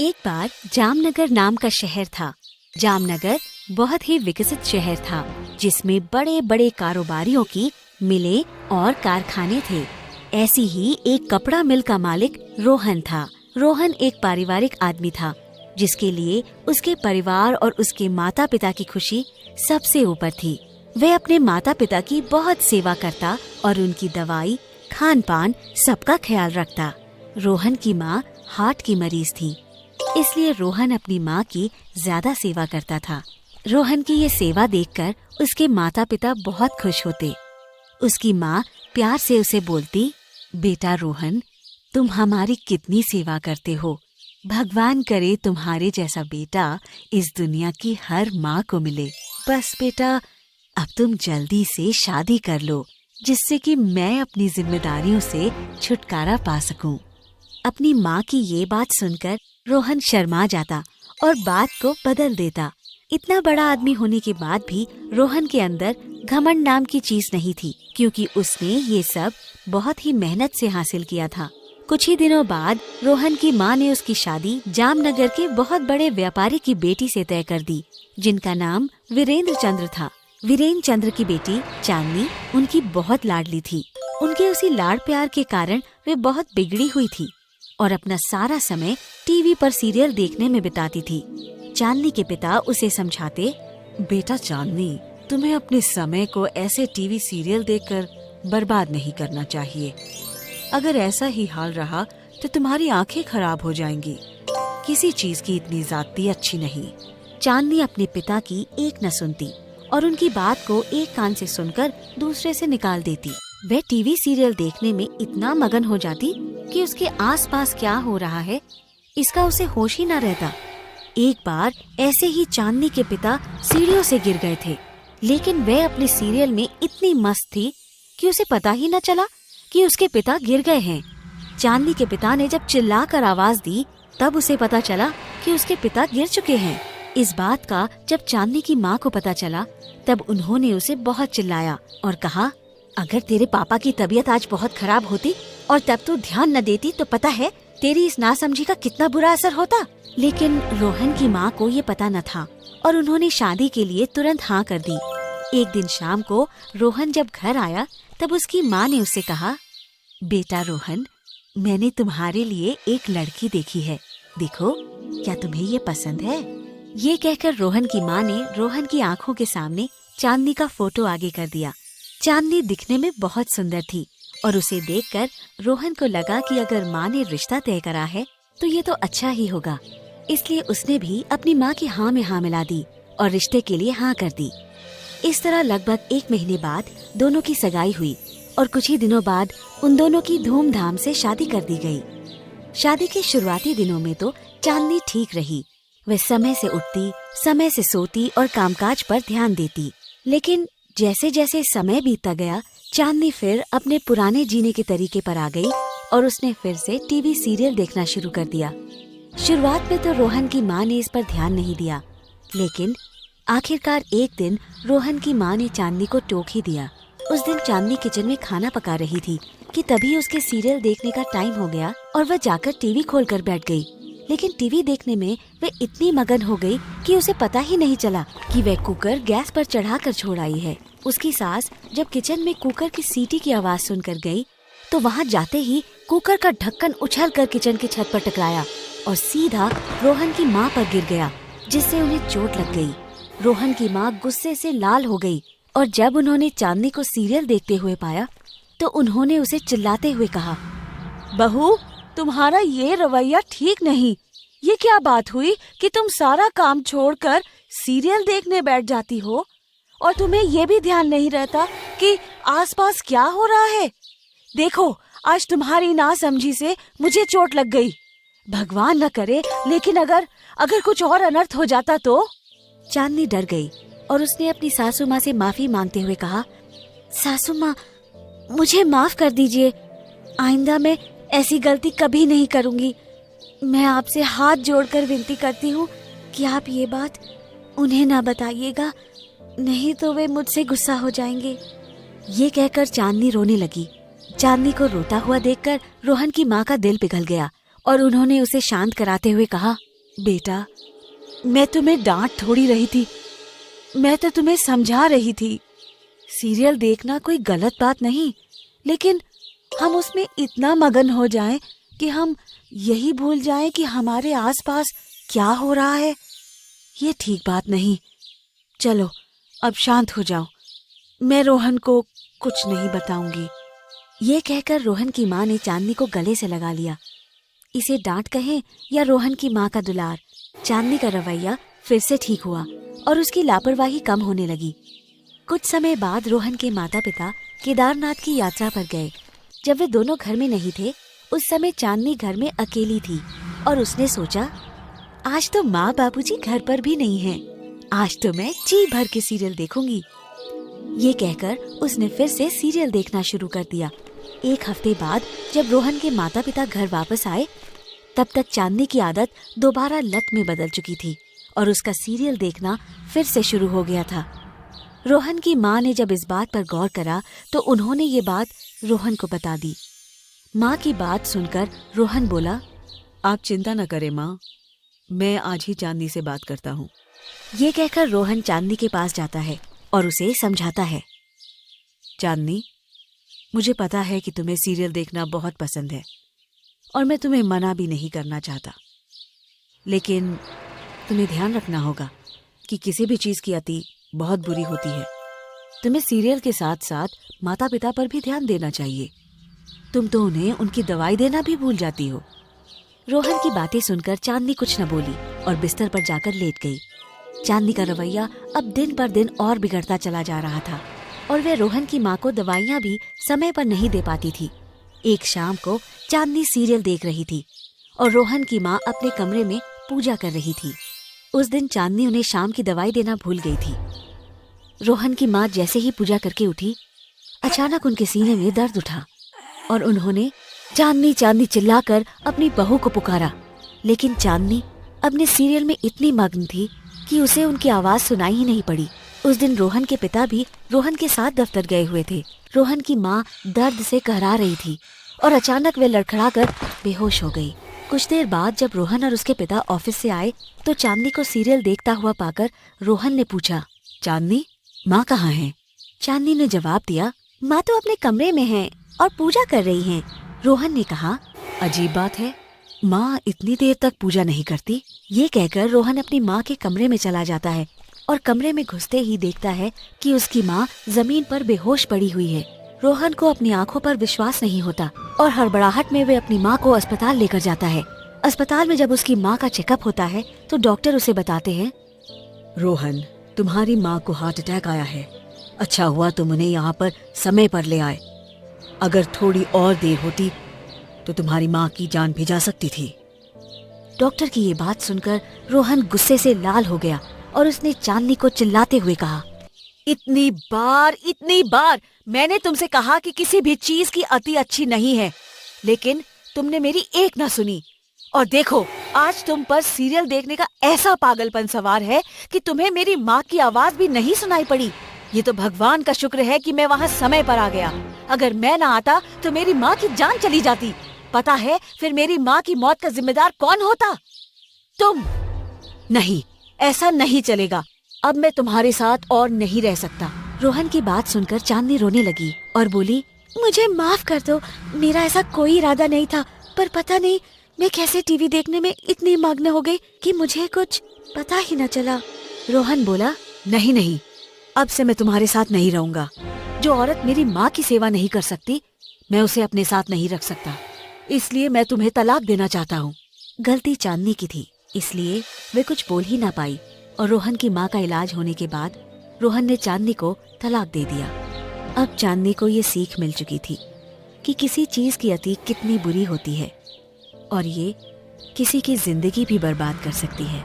एक बार जामनगर नाम का शहर था। जामनगर बहुत ही विकसित शहर था, जिसमें बड़े बड़े कारोबारियों की मिलें और कारखाने थे। ऐसी ही एक कपड़ा मिल का मालिक रोहन था। रोहन एक पारिवारिक आदमी था, जिसके लिए उसके परिवार और उसके माता पिता की खुशी सबसे ऊपर थी। वह अपने माता पिता की बहुत सेवा करता और उनकी दवाई, खान पान सबका ख्याल रखता। रोहन की माँ हार्ट की मरीज थी, इसलिए रोहन अपनी माँ की ज्यादा सेवा करता था। रोहन की ये सेवा देखकर उसके माता पिता बहुत खुश होते। उसकी माँ प्यार से उसे बोलती, बेटा रोहन, तुम हमारी कितनी सेवा करते हो। भगवान करे तुम्हारे जैसा बेटा इस दुनिया की हर माँ को मिले। बस बेटा, अब तुम जल्दी से शादी कर लो, जिससे कि मैं अपनी जिम्मेदारियों से छुटकारा पा सकूं। अपनी माँ की ये बात सुनकर रोहन शर्मा जाता और बात को बदल देता। इतना बड़ा आदमी होने के बाद भी रोहन के अंदर घमंड नाम की चीज नहीं थी, क्योंकि उसने ये सब बहुत ही मेहनत से हासिल किया था। कुछ ही दिनों बाद रोहन की माँ ने उसकी शादी जामनगर के बहुत बड़े व्यापारी की बेटी से तय कर दी, जिनका नाम वीरेंद्र चंद्र था। वीरेंद्र चंद्र की बेटी चांदनी उनकी बहुत लाडली थी। उनके उसी लाड़ प्यार के कारण वे बहुत बिगड़ी हुई थी और अपना सारा समय टीवी पर सीरियल देखने में बिताती थी। चांदनी के पिता उसे समझाते, बेटा चांदनी, तुम्हें अपने समय को ऐसे टीवी सीरियल देखकर बर्बाद नहीं करना चाहिए। अगर ऐसा ही हाल रहा तो तुम्हारी आंखें खराब हो जाएंगी। किसी चीज की इतनी ज्यादती अच्छी नहीं। चांदनी अपने पिता की एक न सुनती और उनकी बात को एक कान से सुनकर दूसरे से निकाल देती। वह टीवी सीरियल देखने में इतना मगन हो जाती कि उसके आसपास क्या हो रहा है इसका उसे होश ही न रहता। एक बार ऐसे ही चांदनी के पिता सीढ़ियों से गिर गए थे, लेकिन वह अपने सीरियल में इतनी मस्त थी कि उसे पता ही न चला कि उसके पिता गिर गए हैं। चांदनी के पिता ने जब चिल्लाकर आवाज दी, तब उसे पता चला कि उसके पिता गिर चुके हैं। इस बात का जब चांदनी की माँ को पता चला, तब उन्होंने उसे बहुत चिल्लाया और कहा, अगर तेरे पापा की तबीयत आज बहुत खराब होती और तब तू ध्यान न देती तो पता है तेरी इस नासमझी का कितना बुरा असर होता। लेकिन रोहन की माँ को ये पता न था और उन्होंने शादी के लिए तुरंत हाँ कर दी। एक दिन शाम को रोहन जब घर आया, तब उसकी माँ ने उससे कहा, बेटा रोहन, मैंने तुम्हारे लिए एक लड़की देखी है। देखो, क्या तुम्हें ये पसंद है? ये कहकर रोहन की माँ ने रोहन की आंखों के सामने चांदनी का फोटो आगे कर दिया। चांदनी दिखने में बहुत सुंदर थी और उसे देखकर रोहन को लगा कि अगर माँ ने रिश्ता तय करा है तो ये तो अच्छा ही होगा। इसलिए उसने भी अपनी माँ की हाँ में हाँ मिला दी और रिश्ते के लिए हाँ कर दी। इस तरह लगभग 1 महीने बाद दोनों की सगाई हुई और कुछ ही दिनों बाद उन दोनों की धूमधाम से शादी कर दी गई। शादी के शुरुआती दिनों में तो चांदनी ठीक रही। वह समय से उठती, समय से सोती और कामकाज पर ध्यान देती। लेकिन जैसे जैसे समय बीतता गया, चांदनी फिर अपने पुराने जीने के तरीके पर आ गई और उसने फिर से टीवी सीरियल देखना शुरू कर दिया। शुरुआत में तो रोहन की माँ ने इस पर ध्यान नहीं दिया, लेकिन आखिरकार एक दिन रोहन की माँ ने चांदनी को टोक ही दिया। उस दिन चांदनी किचन में खाना पका रही थी कि तभी उसके सीरियल देखने का टाइम हो गया और वह जाकर टीवी खोलकर बैठ गई। लेकिन टीवी देखने में वह इतनी मगन हो गई कि उसे पता ही नहीं चला कि वह कुकर गैस पर चढ़ाकर छोड़ आई है। उसकी सास जब किचन में कुकर की सीटी की आवाज सुनकर गई, तो वहां जाते ही कुकर का ढक्कन उछलकर किचन की छत पर टकराया और सीधा रोहन की माँ पर गिर गया, जिससे उन्हें चोट लग गई। रोहन की माँ गुस्से से लाल हो गई और जब उन्होंने चांदनी को सीरियल देखते हुए पाया, तो उन्होंने उसे चिल्लाते हुए कहा, बहू, तुम्हारा ये रवैया ठीक नहीं। ये क्या बात हुई कि तुम सारा काम छोड़कर सीरियल देखने बैठ जाती हो और तुम्हें ये भी ध्यान नहीं रहता कि आसपास क्या हो रहा है। देखो, आज तुम्हारी नासमझी से मुझे चोट लग गई। भगवान न करे, लेकिन अगर कुछ और अनर्थ हो जाता तो। चांदनी डर गई और उसने अपनी सासू माँ से माफी मांगते हुए कहा, सासू माँ, मुझे माफ कर दीजिए। आइंदा मैं ऐसी गलती कभी नहीं करूंगी। मैं आपसे हाथ जोड़कर विनती करती हूँ कि आप ये बात उन्हें ना बताइएगा, नहीं तो वे मुझसे गुस्सा हो जाएंगे। ये कहकर चांदनी रोने लगी। चांदनी को रोता हुआ देखकर रोहन की माँ का दिल पिघल गया और उन्होंने उसे शांत कराते हुए कहा, बेटा, मैं तुम्हें डांट थोड़ी रही थी, मैं तो तुम्हें समझा रही थी। सीरियल देखना कोई गलत बात नहीं, लेकिन हम उसमें इतना मगन हो जाएं कि हम यही भूल जाएं कि हमारे आसपास क्या हो रहा है। ये ठीक बात नहीं। चलो अब शांत हो जाओ, मैं रोहन को कुछ नहीं बताऊंगी। ये कहकर रोहन की माँ ने चांदनी को गले से लगा लिया। इसे डांट कहें या रोहन की माँ का दुलार, चांदनी का रवैया फिर से ठीक हुआ और उसकी लापरवाही कम होने लगी। कुछ समय बाद रोहन के माता पिता केदारनाथ की यात्रा पर गए। जब वे दोनों घर में नहीं थे, उस समय चांदनी घर में अकेली थी और उसने सोचा, आज तो माँ बाबूजी घर पर भी नहीं हैं। आज तो मैं जी भर के सीरियल देखूंगी। ये कहकर उसने फिर से सीरियल देखना शुरू कर दिया। एक हफ्ते बाद जब रोहन के माता पिता घर वापस आए, तब तक चांदनी की आदत दोबारा लत में बदल चुकी थी और उसका सीरियल देखना फिर से शुरू हो गया था। रोहन की माँ ने जब इस बात पर गौर करा तो उन्होंने ये बात रोहन को बता दी। माँ की बात सुनकर रोहन बोला, आप चिंता न करें माँ, मैं आज ही चांदनी से बात करता हूँ। ये कहकर रोहन चांदनी के पास जाता है और उसे समझाता है। चांदनी, मुझे पता है कि तुम्हें सीरियल देखना बहुत पसंद है और मैं तुम्हें मना भी नहीं करना चाहता, लेकिन तुम्हें ध्यान रखना होगा कि किसी भी चीज़ की अति बहुत बुरी होती है। तुम्हें सीरियल के साथ साथ माता पिता पर भी ध्यान देना चाहिए। तुम तो उन्हें उनकी दवाई देना भी भूल जाती हो। रोहन की बातें सुनकर चांदनी कुछ न बोली और बिस्तर पर जाकर लेट गई। चांदनी का रवैया अब दिन पर दिन और बिगड़ता चला जा रहा था और वह रोहन की माँ को दवाइयाँ भी समय पर नहीं दे पाती थी। एक शाम को चांदनी सीरियल देख रही थी और रोहन की माँ अपने कमरे में पूजा कर रही थी। उस दिन चांदनी उन्हें शाम की दवाई देना भूल गई थी। रोहन की माँ जैसे ही पूजा करके उठी, अचानक उनके सीने में दर्द उठा और उन्होंने चांदनी चांदनी चिल्लाकर अपनी बहू को पुकारा। लेकिन चांदनी अपने सीरियल में इतनी मग्न थी कि उसे उनकी आवाज सुनाई ही नहीं पड़ी। उस दिन रोहन के पिता भी रोहन के साथ दफ्तर गए हुए थे। रोहन की माँ दर्द से कहरा रही थी और अचानक वे लड़खड़ाकर बेहोश हो गई। कुछ देर बाद जब रोहन और उसके पिता ऑफिस से आए तो चांदनी को सीरियल देखता हुआ पाकर रोहन ने पूछा, चांदनी, माँ कहाँ है? चांदनी ने जवाब दिया, माँ तो अपने कमरे में है और पूजा कर रही हैं। रोहन ने कहा, अजीब बात है, माँ इतनी देर तक पूजा नहीं करती। ये कहकर रोहन अपनी माँ के कमरे में चला जाता है और कमरे में घुसते ही देखता है कि उसकी माँ जमीन पर बेहोश पड़ी हुई है। रोहन को अपनी आंखों पर विश्वास नहीं होता और हड़बड़ाहट में वे अपनी माँ को अस्पताल लेकर जाता है। अस्पताल में जब उसकी माँ का चेकअप होता है तो डॉक्टर उसे बताते हैं, रोहन, तुम्हारी माँ को हार्ट अटैक आया है। अच्छा हुआ तुम उन्हें यहाँ पर समय पर ले आए। अगर थोड़ी और देर होती तो तुम्हारी माँ की जान भी जा सकती थी। डॉक्टर की ये बात सुनकर रोहन गुस्से से लाल हो गया और उसने चांदनी को चिल्लाते हुए कहा, इतनी बार मैंने तुमसे कहा कि किसी भी चीज की अति अच्छी नहीं है, लेकिन तुमने मेरी एक ना सुनी। और देखो, आज तुम पर सीरियल देखने का ऐसा पागलपन सवार है कि तुम्हें मेरी माँ की आवाज भी नहीं सुनाई पड़ी। ये तो भगवान का शुक्र है कि मैं वहाँ समय पर आ गया। अगर मैं ना आता तो मेरी माँ की जान चली जाती। पता है फिर मेरी माँ की मौत का जिम्मेदार कौन होता? तुम। नहीं, ऐसा नहीं चलेगा। अब मैं तुम्हारे साथ और नहीं रह सकता। रोहन की बात सुनकर चांदनी रोने लगी और बोली, मुझे माफ कर दो, मेरा ऐसा कोई इरादा नहीं था, पर पता नहीं मैं कैसे टीवी देखने में इतनी मग्न हो गई कि मुझे कुछ पता ही न चला। रोहन बोला, नहीं, अब से मैं तुम्हारे साथ नहीं रहूंगा। जो औरत मेरी माँ की सेवा नहीं कर सकती, मैं उसे अपने साथ नहीं रख सकता। इसलिए मैं तुम्हें तलाक देना चाहता हूँ। गलती चांदनी की थी, इसलिए वे कुछ बोल ही ना पाई और रोहन की माँ का इलाज होने के बाद रोहन ने चांदनी को तलाक दे दिया। अब चांदनी को ये सीख मिल चुकी थी कि किसी चीज की अति कितनी बुरी होती है और ये किसी की जिंदगी भी बर्बाद कर सकती है।